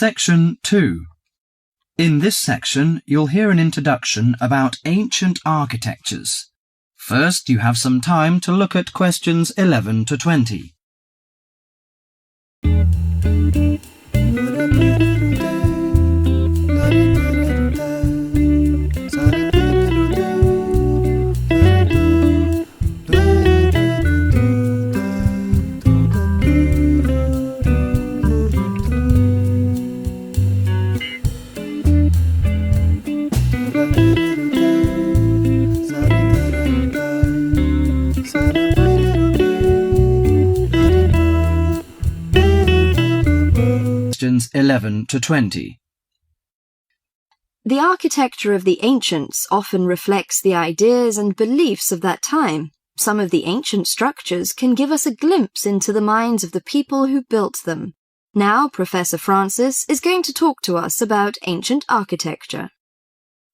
Section 2. In this section, you'll hear an introduction about ancient architectures. First, you have some time to look at questions 11 to 20. Questions 11 to 20. The architecture of the ancients often reflects the ideas and beliefs of that time. Some of the ancient structures can give us a glimpse into the minds of the people who built them. Now, Professor Francis is going to talk to us about ancient architecture.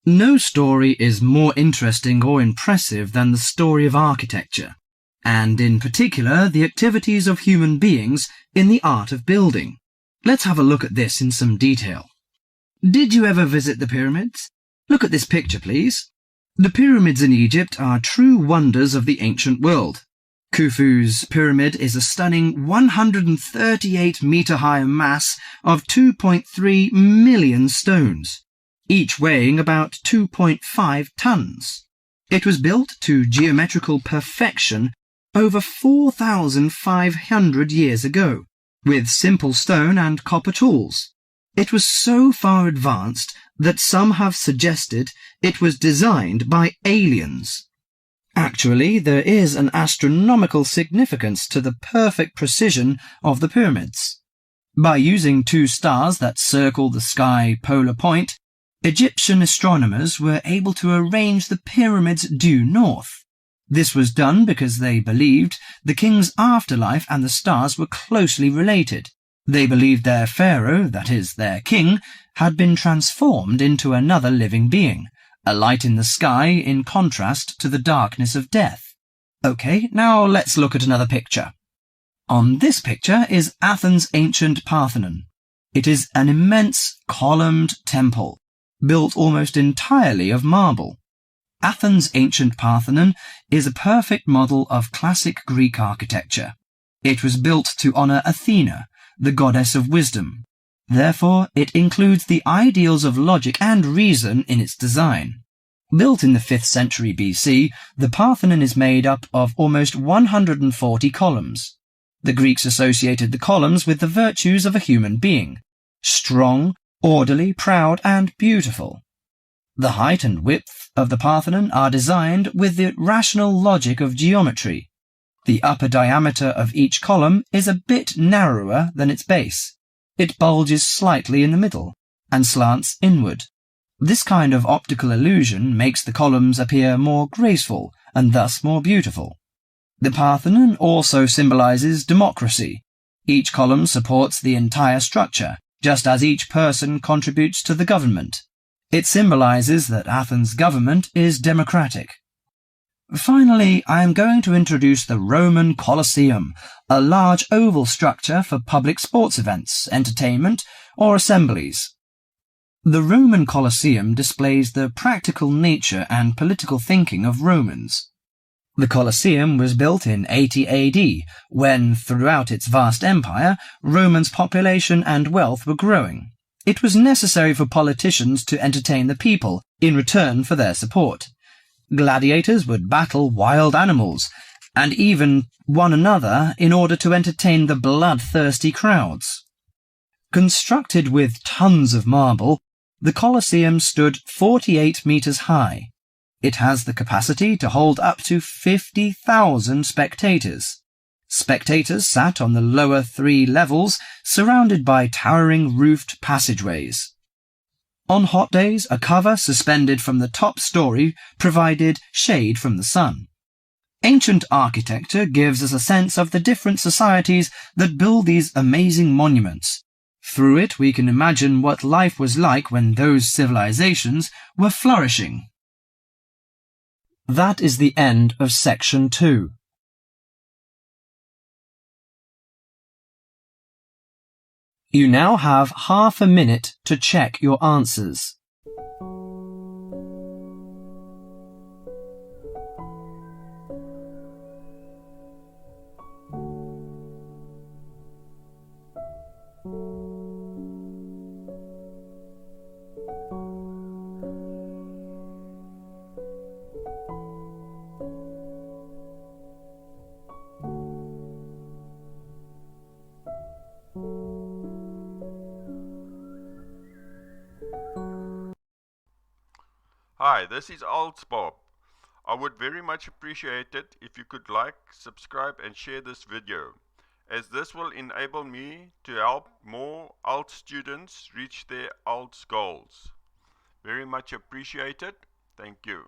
No story is more interesting or impressive than the story of architecture, and in particular the activities of human beings in the art of building. Let's have a look at this in some detail. Did you ever visit the pyramids? Look at this picture, please. The pyramids in Egypt are true wonders of the ancient world. Khufu's pyramid is a stunning 138-metre-high mass of 2.3 million stones, each weighing about 2.5 tons. It was built to geometrical perfection over 4,500 years ago, with simple stone and copper tools. It was so far advanced that some have suggested it was designed by aliens. Actually, there is an astronomical significance to the perfect precision of the pyramids. By using two stars that circle the sky polar point, Egyptian astronomers were able to arrange the pyramids due north. This was done because they believed the king's afterlife and the stars were closely related. They believed their pharaoh, that is, their king, had been transformed into another living being, a light in the sky in contrast to the darkness of death. Okay, now let's look at another picture. On this picture is Athens' ancient Parthenon. It is an immense columned temple, built almost entirely of marble. Athens' ancient Parthenon is a perfect model of classic Greek architecture. It was built to honour Athena, the goddess of wisdom. Therefore, it includes the ideals of logic and reason in its design. Built in the 5th century BC, the Parthenon is made up of almost 140 columns. The Greeks associated the columns with the virtues of a human being: strong, orderly, proud, and beautiful. The height and width of the Parthenon are designed with the rational logic of geometry. The upper diameter of each column is a bit narrower than its base. It bulges slightly in the middle and slants inward. This kind of optical illusion makes the columns appear more graceful and thus more beautiful. The Parthenon also symbolizes democracy. Each column supports the entire structure, just as each person contributes to the government. It symbolizes that Athens' government is democratic. Finally, I am going to introduce the Roman Colosseum, a large oval structure for public sports events, entertainment, or assemblies. The Roman Colosseum displays the practical nature and political thinking of Romans. The Colosseum was built in 80 AD, when, throughout its vast empire, Romans' population and wealth were growing. It was necessary for politicians to entertain the people in return for their support. Gladiators would battle wild animals, and even one another, in order to entertain the bloodthirsty crowds. Constructed with tons of marble, the Colosseum stood 48 meters high. It has the capacity to hold up to 50,000 spectators. Spectators sat on the lower 3 levels, surrounded by towering roofed passageways. On hot days, a cover suspended from the top story provided shade from the sun. Ancient architecture gives us a sense of the different societies that build these amazing monuments. Through it, we can imagine what life was like when those civilizations were flourishing. That is the end of Section 2. You now have half a minute to check your answers. Hi, this is IELTS Bob. I would very much appreciate it if you could like, subscribe and share this video, as this will enable me to help more IELTS students reach their IELTS goals. Very much appreciated. Thank you.